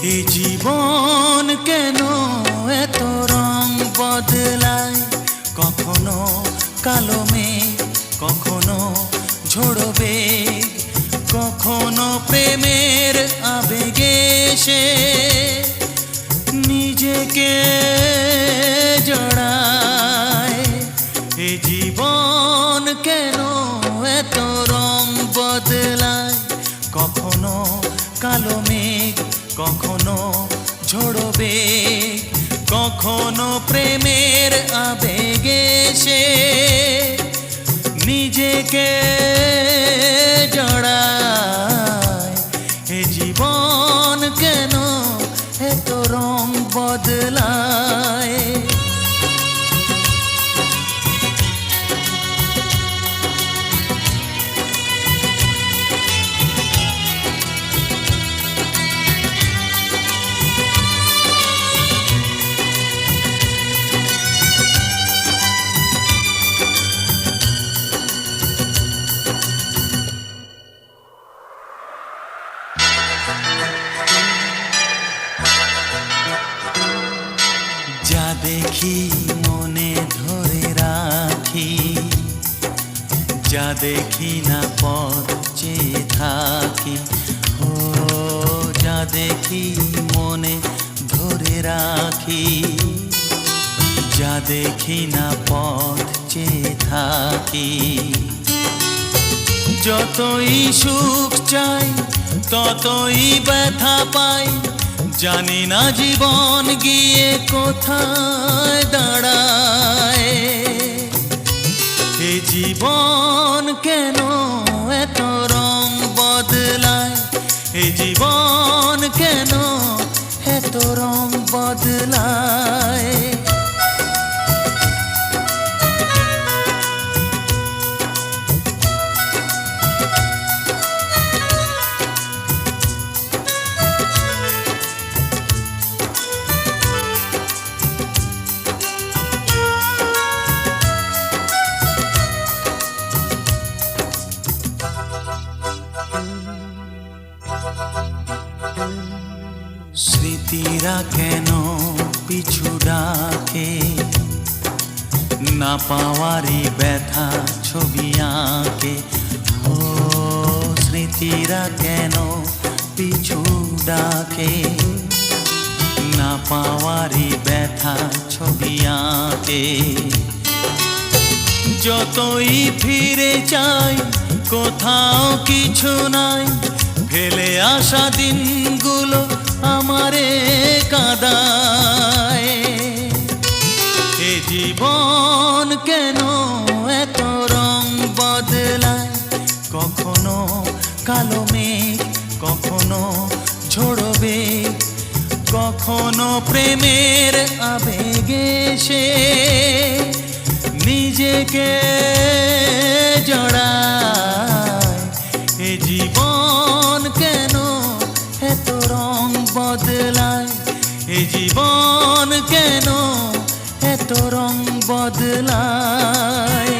এই জীবন কেন এত রং বদলায়, কখনো কালো মেঘ, কখনো ঝোড়ো বেগ, কখনো প্রেমের আবেগে সে নিজেকে জড়ায়। এই জীবন কেন এত রং বদলায়, কখনো কালো মেঘ, কখনো ঝোড়ো বেগ, কখনো প্রেমের আবেগে সে নিজেকে জড়ায়। এ জীবন কেন এত রং বদলায়। যা দেখি মনে ধরে রাখি, যা দেখি না পথ চেয়ে থাকি। ও যা দেখি মনে ধরে রাখি, যা দেখি না পথ চেয়ে থাকি। যতই সুখ চাই ততই ব্যথা পাই, জানি না জীবন গিয়ে কোথায় দাঁড়ায়। এ জীবন কেন এত রং বদলায়, এ জীবন কেন এত রং বদলায়। স্মৃতিরা কেন পিছু ডাকে, না পাওয়ারই ব্যথা ছবি আঁকে। ও স্মৃতিরা কেন পিছু ডাকে, না পাওয়ারই ব্যথা ছবি আঁকে। যতই ফিরে চাই কোথাও কিছু নাই, ফেলে আসা দিনগুলো আমারে কাঁদায়। এ জীবন কেন এত রং বদলায়, কখনো কালো মেঘ, কখনো ঝোড়ো বেগ, কখনো প্রেমের আবেগে সে নিজেকে জড়ায়। এ জীবন কেন এত রং বদলায়, এ জীবন কেন এত রং বদলায়।